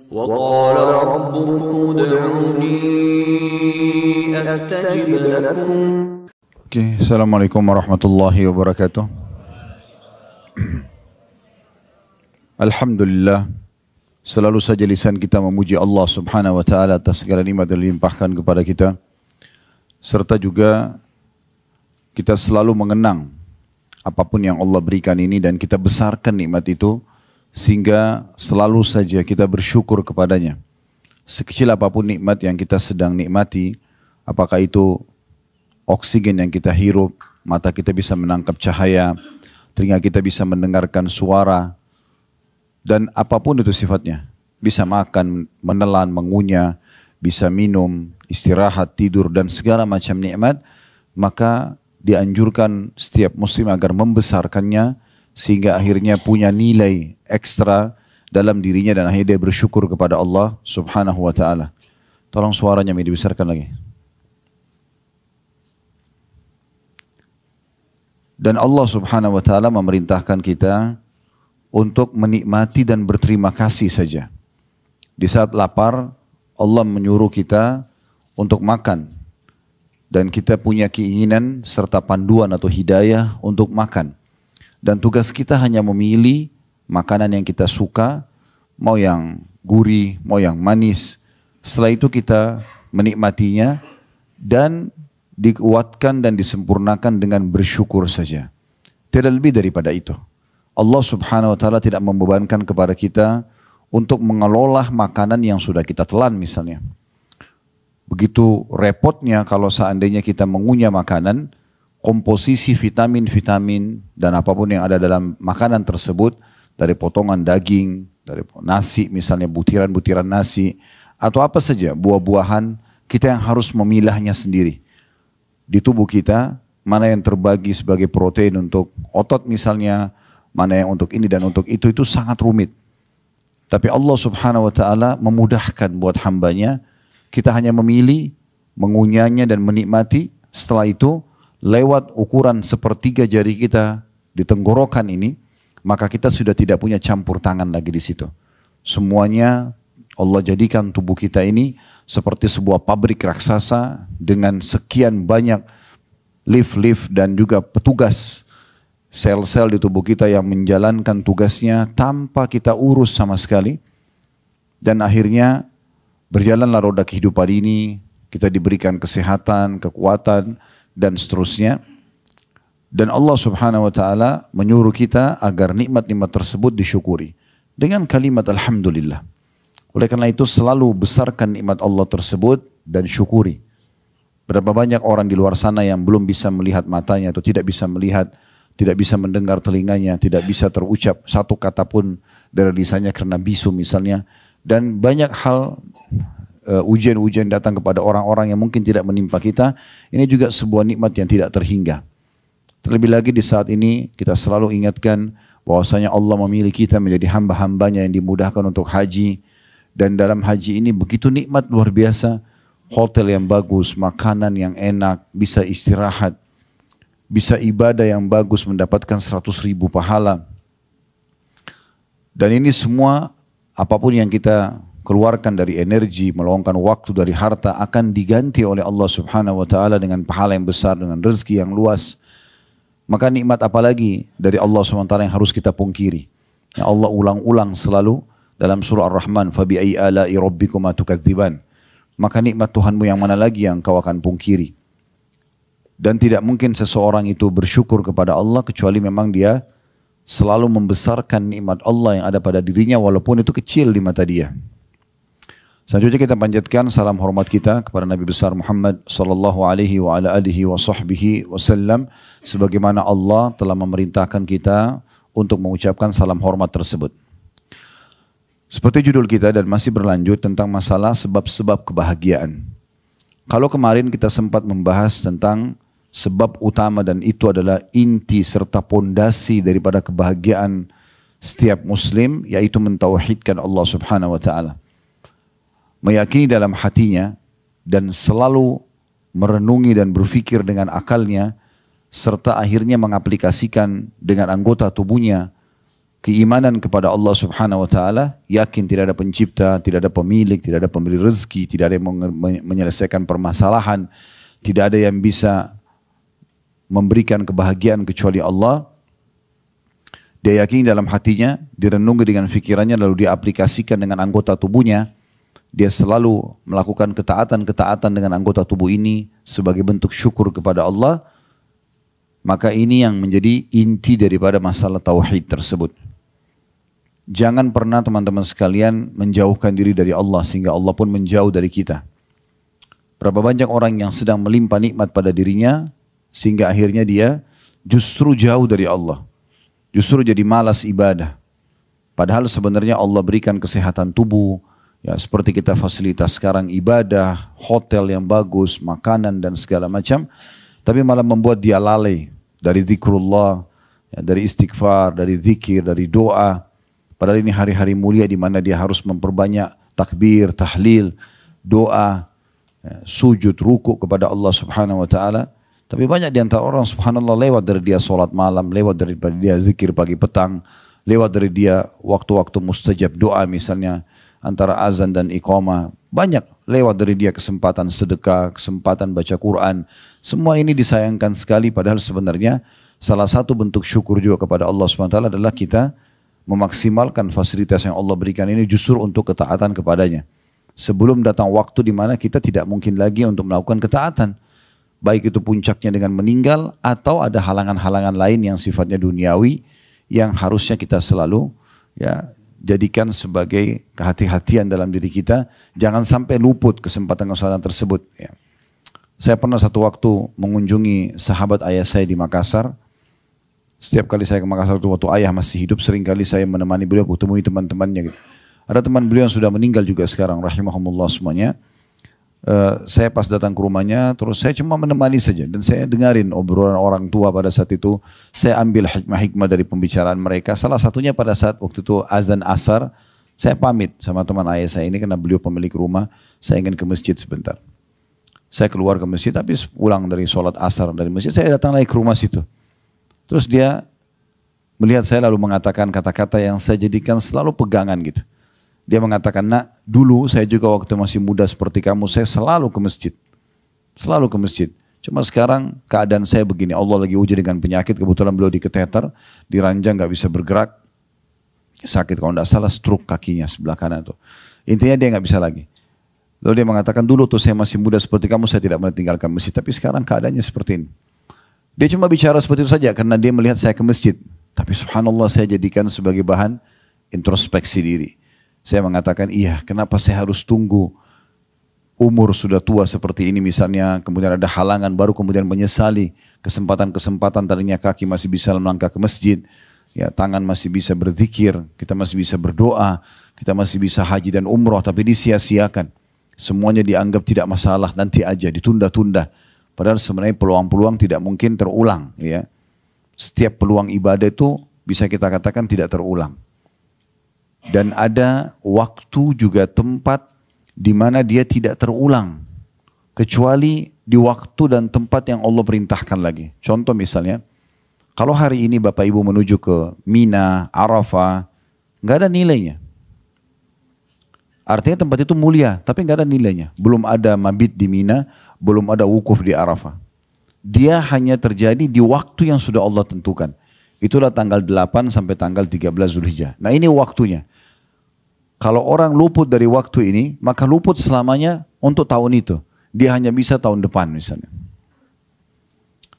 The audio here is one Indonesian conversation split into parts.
وقال ربكم ادعوني أستجب لكم. Assalamualaikum warahmatullahi wabarakatuh. Alhamdulillah, selalu saja lisan kita memuji Allah subhanahu wa ta'ala atas segala nikmat yang dilimpahkan kepada kita. Serta juga kita selalu mengenang apapun yang Allah berikan ini dan kita besarkan nikmat itu sehingga selalu saja kita bersyukur kepadanya. Sekecil apapun nikmat yang kita sedang nikmati, apakah itu oksigen yang kita hirup, mata kita bisa menangkap cahaya, telinga kita bisa mendengarkan suara, dan apapun itu sifatnya. Bisa makan, menelan, mengunyah, bisa minum, istirahat, tidur, dan segala macam nikmat, maka dianjurkan setiap muslim agar membesarkannya sehingga akhirnya punya nilai ekstra dalam dirinya dan akhirnya dia bersyukur kepada Allah subhanahu wa ta'ala. Tolong suaranya dibesarkan lagi. Dan Allah subhanahu wa ta'ala memerintahkan kita untuk menikmati dan berterima kasih saja. Di saat lapar, Allah menyuruh kita untuk makan. Dan kita punya keinginan serta panduan atau hidayah untuk makan. Dan tugas kita hanya memilih makanan yang kita suka, mau yang gurih, mau yang manis. Setelah itu kita menikmatinya dan dikuatkan dan disempurnakan dengan bersyukur saja. Tidak lebih daripada itu. Allah subhanahu wa ta'ala tidak membebankan kepada kita untuk mengelola makanan yang sudah kita telan misalnya. Begitu repotnya kalau seandainya kita mengunyah makanan, komposisi vitamin-vitamin dan apapun yang ada dalam makanan tersebut, dari potongan daging, dari nasi misalnya, butiran-butiran nasi, atau apa saja, buah-buahan, kita yang harus memilahnya sendiri. Di tubuh kita, mana yang terbagi sebagai protein untuk otot misalnya, mana yang untuk ini dan untuk itu sangat rumit. Tapi Allah subhanahu wa ta'ala memudahkan buat hambanya, kita hanya memilih, mengunyahnya dan menikmati. Setelah itu, lewat ukuran sepertiga jari kita di tenggorokan ini, maka kita sudah tidak punya campur tangan lagi di situ. Semuanya Allah jadikan tubuh kita ini seperti sebuah pabrik raksasa dengan sekian banyak lift-lift dan juga petugas sel-sel di tubuh kita yang menjalankan tugasnya tanpa kita urus sama sekali. Dan akhirnya berjalanlah roda kehidupan ini, kita diberikan kesehatan, kekuatan, dan seterusnya. Dan Allah subhanahu wa ta'ala menyuruh kita agar nikmat-nikmat tersebut disyukuri dengan kalimat Alhamdulillah. Oleh karena itu selalu besarkan nikmat Allah tersebut dan syukuri. Berapa banyak orang di luar sana yang belum bisa melihat matanya atau tidak bisa melihat, tidak bisa mendengar telinganya, tidak bisa terucap satu kata pun dari lisannya karena bisu misalnya. Dan banyak hal ujian-ujian datang kepada orang-orang yang mungkin tidak menimpa kita. Ini juga sebuah nikmat yang tidak terhingga. Terlebih lagi di saat ini kita selalu ingatkan bahwasanya Allah memilih kita menjadi hamba-hambanya yang dimudahkan untuk haji. Dan dalam haji ini begitu nikmat luar biasa. Hotel yang bagus, makanan yang enak, bisa istirahat, bisa ibadah yang bagus, mendapatkan 100.000 pahala. Dan ini semua apapun yang kita keluarkan dari energi, meluangkan waktu dari harta akan diganti oleh Allah subhanahu wa ta'ala dengan pahala yang besar, dengan rezeki yang luas. Maka nikmat apalagi dari Allah subhanahu wa ta'ala yang harus kita pungkiri. Yang Allah ulang-ulang selalu dalam surah Ar-Rahman, فَبِأَيْ آلَاءِ رَبِّكُمَا تُكَذِّبَانِ. Maka nikmat Tuhanmu yang mana lagi yang kau akan pungkiri. Dan tidak mungkin seseorang itu bersyukur kepada Allah kecuali memang dia selalu membesarkan nikmat Allah yang ada pada dirinya walaupun itu kecil di mata dia. Selanjutnya kita panjatkan salam hormat kita kepada Nabi besar Muhammad sallallahu alaihi wa ala alihi wa sahbihi wasallam sebagaimana Allah telah memerintahkan kita untuk mengucapkan salam hormat tersebut. Seperti judul kita dan masih berlanjut tentang masalah sebab-sebab kebahagiaan. Kalau kemarin kita sempat membahas tentang sebab utama dan itu adalah inti serta pondasi daripada kebahagiaan setiap muslim, yaitu mentauhidkan Allah subhanahu wa ta'ala. Meyakini dalam hatinya dan selalu merenungi dan berfikir dengan akalnya serta akhirnya mengaplikasikan dengan anggota tubuhnya keimanan kepada Allah Subhanahu wa taala, yakin tidak ada pencipta, tidak ada pemilik, tidak ada pemberi rezeki, tidak ada yang menyelesaikan permasalahan, tidak ada yang bisa memberikan kebahagiaan kecuali Allah. Dia yakini dalam hatinya, direnungi dengan fikirannya, lalu dia aplikasikan dengan anggota tubuhnya. Dia selalu melakukan ketaatan-ketaatan dengan anggota tubuh ini sebagai bentuk syukur kepada Allah. Maka ini yang menjadi inti daripada masalah tauhid tersebut. Jangan pernah teman-teman sekalian menjauhkan diri dari Allah sehingga Allah pun menjauh dari kita. Berapa banyak orang yang sedang melimpah nikmat pada dirinya sehingga akhirnya dia justru jauh dari Allah. Justru jadi malas ibadah. Padahal sebenarnya Allah berikan kesehatan tubuh, ya seperti kita fasilitas sekarang ibadah, hotel yang bagus, makanan dan segala macam, tapi malah membuat dia lalai dari zikrullah, ya, dari istighfar, dari zikir, dari doa. Padahal ini hari-hari mulia di mana dia harus memperbanyak takbir, tahlil, doa, ya, sujud, ruku kepada Allah Subhanahu wa taala. Tapi banyak di antara orang subhanallah lewat dari dia sholat malam, lewat dari dia zikir pagi petang, lewat dari dia waktu-waktu mustajab doa misalnya antara azan dan iqamah. Banyak lewat dari dia kesempatan sedekah, kesempatan baca Quran. Semua ini disayangkan sekali padahal sebenarnya salah satu bentuk syukur juga kepada Allah SWT adalah kita memaksimalkan fasilitas yang Allah berikan ini justru untuk ketaatan kepadanya. Sebelum datang waktu di mana kita tidak mungkin lagi untuk melakukan ketaatan. Baik itu puncaknya dengan meninggal atau ada halangan-halangan lain yang sifatnya duniawi yang harusnya kita selalu ya jadikan sebagai kehati-hatian dalam diri kita. Jangan sampai luput kesempatan-kesempatan tersebut. Ya. Saya pernah satu waktu mengunjungi sahabat ayah saya di Makassar. Setiap kali saya ke Makassar waktu ayah masih hidup, seringkali saya menemani beliau, kutemui teman-temannya. Gitu. Ada teman beliau yang sudah meninggal juga sekarang, rahimahumullah semuanya. Saya pas datang ke rumahnya, terus saya cuma menemani saja dan saya dengarin obrolan orang tua pada saat itu. Saya ambil hikmah-hikmah dari pembicaraan mereka. Salah satunya pada saat waktu itu azan asar, saya pamit sama teman ayah saya ini karena beliau pemilik rumah. Saya ingin ke masjid sebentar. Saya keluar ke masjid, tapi pulang dari sholat asar dari masjid, saya datang lagi ke rumah situ. Terus dia melihat saya lalu mengatakan kata-kata yang saya jadikan selalu pegangan gitu. Dia mengatakan, nak, dulu saya juga waktu masih muda seperti kamu, saya selalu ke masjid. Selalu ke masjid. Cuma sekarang keadaan saya begini, Allah lagi uji dengan penyakit, kebetulan beliau diketeter, diranjang gak bisa bergerak. Sakit, kalau tidak salah stroke kakinya sebelah kanan tuh. Intinya dia gak bisa lagi. Lalu dia mengatakan, dulu tuh saya masih muda seperti kamu, saya tidak meninggalkan masjid. Tapi sekarang keadaannya seperti ini. Dia cuma bicara seperti itu saja karena dia melihat saya ke masjid. Tapi subhanallah saya jadikan sebagai bahan introspeksi diri. Saya mengatakan, iya, kenapa saya harus tunggu umur sudah tua seperti ini misalnya, kemudian ada halangan, baru kemudian menyesali kesempatan-kesempatan tadinya kaki masih bisa melangkah ke masjid, ya tangan masih bisa berzikir, kita masih bisa berdoa, kita masih bisa haji dan umroh, tapi disia-siakan. Semuanya dianggap tidak masalah, nanti aja, ditunda-tunda. Padahal sebenarnya peluang-peluang tidak mungkin terulang. Ya. Setiap peluang ibadah itu bisa kita katakan tidak terulang. Dan ada waktu juga tempat di mana dia tidak terulang. Kecuali di waktu dan tempat yang Allah perintahkan lagi. Contoh misalnya, kalau hari ini Bapak Ibu menuju ke Mina, Arafah, nggak ada nilainya. Artinya tempat itu mulia, tapi nggak ada nilainya. Belum ada mabit di Mina, belum ada wukuf di Arafah. Dia hanya terjadi di waktu yang sudah Allah tentukan. Itulah tanggal 8 sampai tanggal 13 Zulhijjah. Nah ini waktunya. Kalau orang luput dari waktu ini, maka luput selamanya untuk tahun itu. Dia hanya bisa tahun depan misalnya.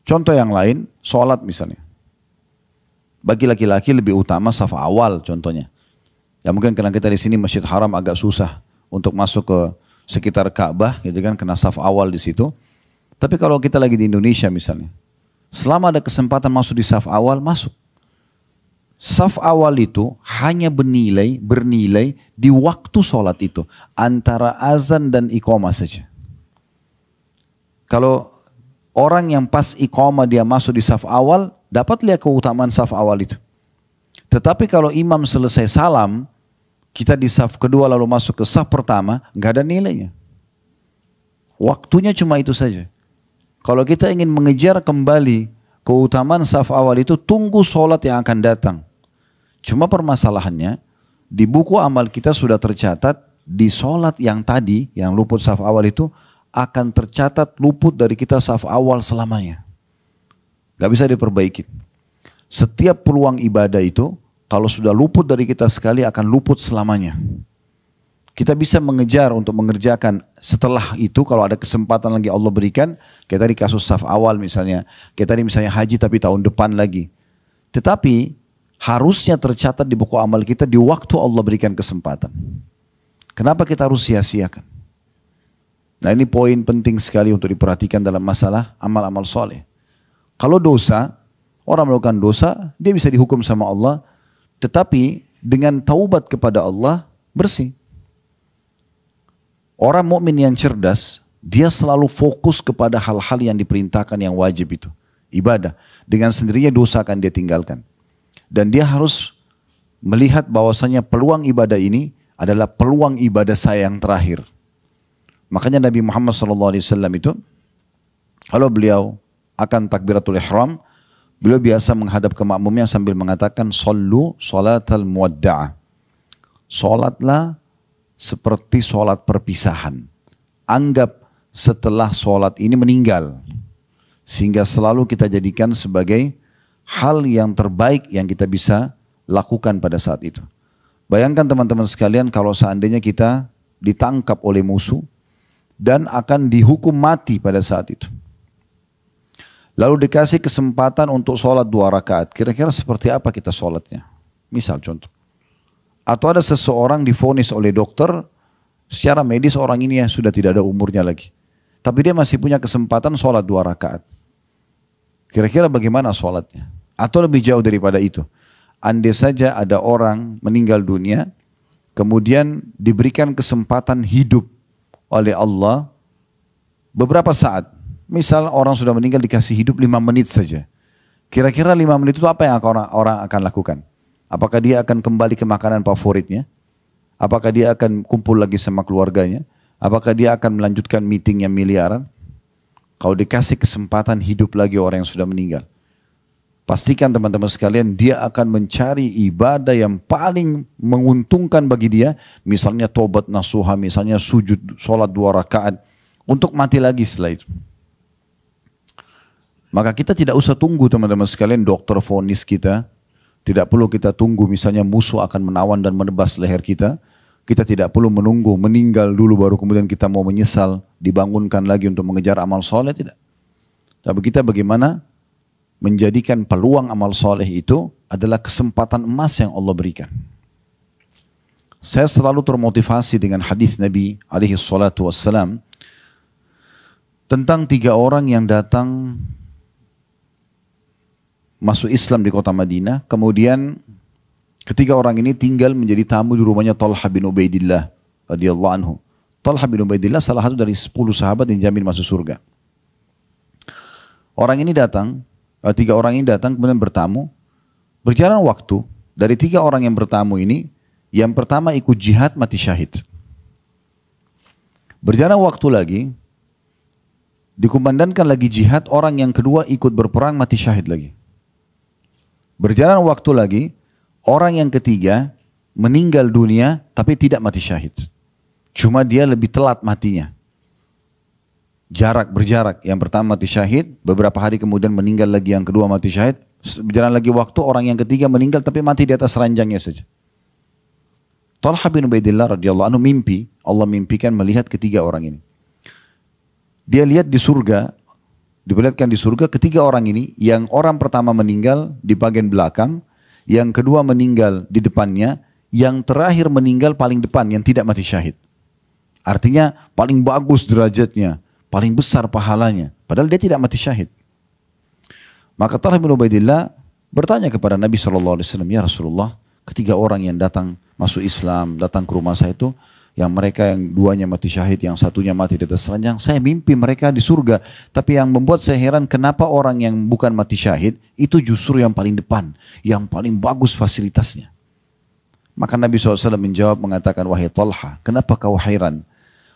Contoh yang lain, sholat misalnya. Bagi laki-laki lebih utama saf awal contohnya. Ya mungkin karena kita di sini Masjid Haram agak susah untuk masuk ke sekitar Ka'bah, gitu kan, kena saf awal di situ. Tapi kalau kita lagi di Indonesia misalnya, selama ada kesempatan masuk di saf awal, masuk. Saf awal itu hanya bernilai di waktu sholat itu. Antara azan dan iqamah saja. Kalau orang yang pas iqamah dia masuk di saf awal, dapat lihat keutamaan saf awal itu. Tetapi kalau imam selesai salam, kita di saf kedua lalu masuk ke saf pertama, nggak ada nilainya. Waktunya cuma itu saja. Kalau kita ingin mengejar kembali keutamaan saf awal itu, tunggu sholat yang akan datang. Cuma permasalahannya, di buku amal kita sudah tercatat, di sholat yang tadi, yang luput saf awal itu, akan tercatat luput dari kita saf awal selamanya. Gak bisa diperbaiki. Setiap peluang ibadah itu, kalau sudah luput dari kita sekali, akan luput selamanya. Kita bisa mengejar untuk mengerjakan setelah itu, kalau ada kesempatan lagi Allah berikan, kayak tadi kasus saf awal misalnya, kayak tadi misalnya haji tapi tahun depan lagi. Tetapi harusnya tercatat di buku amal kita di waktu Allah berikan kesempatan. Kenapa kita harus sia-siakan? Nah, ini poin penting sekali untuk diperhatikan dalam masalah amal-amal soleh. Kalau dosa, orang melakukan dosa, dia bisa dihukum sama Allah, tetapi dengan taubat kepada Allah, bersih. Orang mukmin yang cerdas, dia selalu fokus kepada hal-hal yang diperintahkan yang wajib itu. Ibadah. Dengan sendirinya dosa akan dia tinggalkan. Dan dia harus melihat bahwasanya peluang ibadah ini adalah peluang ibadah saya yang terakhir. Makanya Nabi Muhammad SAW itu, kalau beliau akan takbiratul ihram, beliau biasa menghadap ke makmumnya sambil mengatakan, Sallu salatal muwadda'ah. Salatlah seperti salat perpisahan. Anggap setelah salat ini meninggal. Sehingga selalu kita jadikan sebagai hal yang terbaik yang kita bisa lakukan pada saat itu. Bayangkan teman-teman sekalian kalau seandainya kita ditangkap oleh musuh dan akan dihukum mati pada saat itu. Lalu dikasih kesempatan untuk sholat 2 rakaat. Kira-kira seperti apa kita sholatnya? Misal contoh. Atau ada seseorang divonis oleh dokter, secara medis orang ini ya sudah tidak ada umurnya lagi. Tapi dia masih punya kesempatan sholat 2 rakaat. Kira-kira bagaimana sholatnya? Atau lebih jauh daripada itu. Andai saja ada orang meninggal dunia, kemudian diberikan kesempatan hidup oleh Allah beberapa saat. Misal orang sudah meninggal dikasih hidup 5 menit saja. Kira-kira 5 menit itu apa yang orang akan lakukan? Apakah dia akan kembali ke makanan favoritnya? Apakah dia akan kumpul lagi sama keluarganya? Apakah dia akan melanjutkan meeting yang miliaran? Kalau dikasih kesempatan hidup lagi orang yang sudah meninggal, pastikan teman-teman sekalian dia akan mencari ibadah yang paling menguntungkan bagi dia. Misalnya tobat nasuha, misalnya sujud, sholat 2 rakaat. Untuk mati lagi setelah itu. Maka kita tidak usah tunggu teman-teman sekalian dokter vonis kita. Tidak perlu kita tunggu misalnya musuh akan menawan dan menebas leher kita. Kita tidak perlu menunggu meninggal dulu baru kemudian kita mau menyesal. Dibangunkan lagi untuk mengejar amal soleh, tidak. Tapi kita bagaimana menjadikan peluang amal soleh itu adalah kesempatan emas yang Allah berikan. Saya selalu termotivasi dengan hadis Nabi alaihi salatu wassalam tentang 3 orang yang datang masuk Islam di kota Madinah. Kemudian ketiga orang ini tinggal menjadi tamu di rumahnya Talha bin Ubaidillah radhiyallahu anhu. Talha bin Ubaidillah salah satu dari 10 sahabat yang dijamin masuk surga. Orang ini datang, 3 orang ini datang kemudian bertamu. Berjalan waktu, dari 3 orang yang bertamu ini, yang pertama ikut jihad mati syahid. Berjalan waktu lagi, dikumandangkan lagi jihad, orang yang kedua ikut berperang mati syahid lagi. Berjalan waktu lagi, orang yang ketiga meninggal dunia tapi tidak mati syahid. Cuma dia lebih telat matinya. Berjarak. Yang pertama mati syahid, beberapa hari kemudian meninggal lagi, yang kedua mati syahid. Berjalan lagi waktu, orang yang ketiga meninggal tapi mati di atas ranjangnya saja. Talha bin Ubaidillah radhiyallahu anhu mimpi, Allah mimpikan melihat ketiga orang ini. Dia lihat di surga, diperlihatkan di surga ketiga orang ini, yang orang pertama meninggal di bagian belakang, yang kedua meninggal di depannya, yang terakhir meninggal paling depan yang tidak mati syahid. Artinya paling bagus derajatnya, paling besar pahalanya, padahal dia tidak mati syahid. Maka Talha bin Ubaidillah bertanya kepada Nabi SAW, ya Rasulullah, ketiga orang yang datang masuk Islam, datang ke rumah saya itu, yang mereka yang 2-nya mati syahid, yang 1-nya mati di atas ranjang. Saya mimpi mereka di surga. Tapi yang membuat saya heran, kenapa orang yang bukan mati syahid itu justru yang paling depan, yang paling bagus fasilitasnya. Maka Nabi SAW menjawab mengatakan, wahai Talha, kenapa kau heran?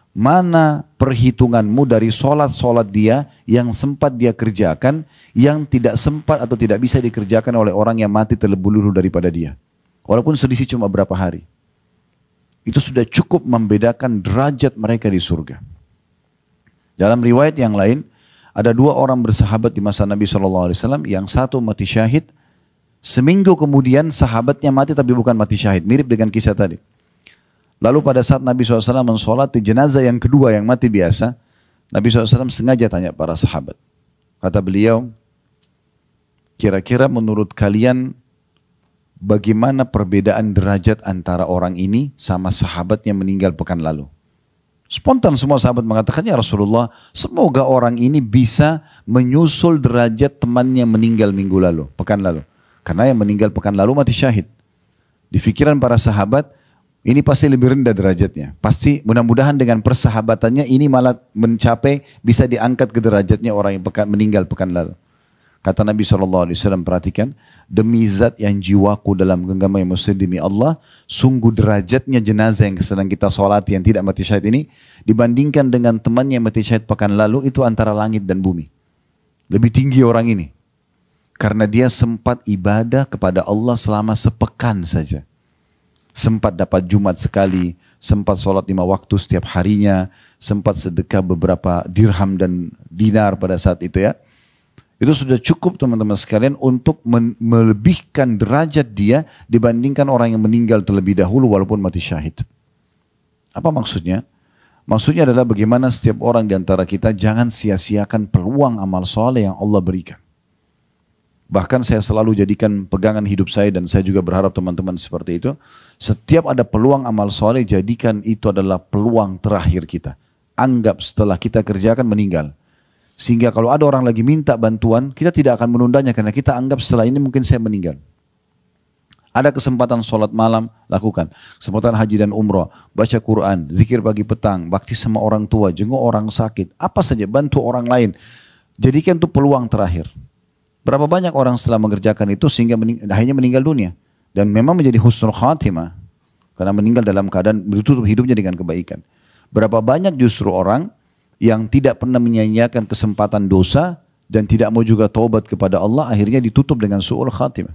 Mana perhitunganmu dari solat-solat dia yang sempat dia kerjakan, yang tidak sempat atau tidak bisa dikerjakan oleh orang yang mati terlebih dahulu daripada dia? Walaupun selisih cuma berapa hari. Itu sudah cukup membedakan derajat mereka di surga. Dalam riwayat yang lain, ada 2 orang bersahabat di masa Nabi SAW, yang satu mati syahid, seminggu kemudian sahabatnya mati tapi bukan mati syahid, mirip dengan kisah tadi. Lalu pada saat Nabi SAW mensolati jenazah yang kedua yang mati biasa, Nabi SAW sengaja tanya para sahabat. Kata beliau, kira-kira menurut kalian bagaimana perbedaan derajat antara orang ini sama sahabat yang meninggal pekan lalu? Spontan semua sahabat mengatakan, ya Rasulullah, semoga orang ini bisa menyusul derajat temannya meninggal minggu lalu, pekan lalu. Karena yang meninggal pekan lalu mati syahid. Di pikiran para sahabat, ini pasti lebih rendah derajatnya. Pasti mudah-mudahan dengan persahabatannya ini malah mencapai bisa diangkat ke derajatnya orang yang meninggal pekan lalu. Kata Nabi SAW, perhatikan, demi zat yang jiwaku dalam genggaman yang muslim demi Allah, sungguh derajatnya jenazah yang sedang kita solati yang tidak mati syahid ini, dibandingkan dengan temannya yang mati syahid pekan lalu, itu antara langit dan bumi. Lebih tinggi orang ini. Karena dia sempat ibadah kepada Allah selama sepekan saja. Sempat dapat Jumat sekali, sempat sholat 5 waktu setiap harinya, sempat sedekah beberapa dirham dan dinar pada saat itu ya. Itu sudah cukup teman-teman sekalian untuk melebihkan derajat dia dibandingkan orang yang meninggal terlebih dahulu walaupun mati syahid. Apa maksudnya? Maksudnya adalah bagaimana setiap orang di antara kita jangan sia-siakan peluang amal soleh yang Allah berikan. Bahkan saya selalu jadikan pegangan hidup saya dan saya juga berharap teman-teman seperti itu. Setiap ada peluang amal soleh, jadikan itu adalah peluang terakhir kita. Anggap setelah kita kerjakan meninggal. Sehingga kalau ada orang lagi minta bantuan, kita tidak akan menundanya karena kita anggap setelah ini mungkin saya meninggal. Ada kesempatan sholat malam, lakukan. Kesempatan haji dan umrah, baca Quran, zikir pagi petang, bakti sama orang tua, jenguk orang sakit. Apa saja, bantu orang lain. Jadikan itu peluang terakhir. Berapa banyak orang setelah mengerjakan itu sehingga akhirnya meninggal dunia. Dan memang menjadi husnul khatimah. Karena meninggal dalam keadaan ditutup hidupnya dengan kebaikan. Berapa banyak justru orang yang tidak pernah menyia-nyiakan kesempatan dosa dan tidak mau juga taubat kepada Allah, akhirnya ditutup dengan su'ul khatimah.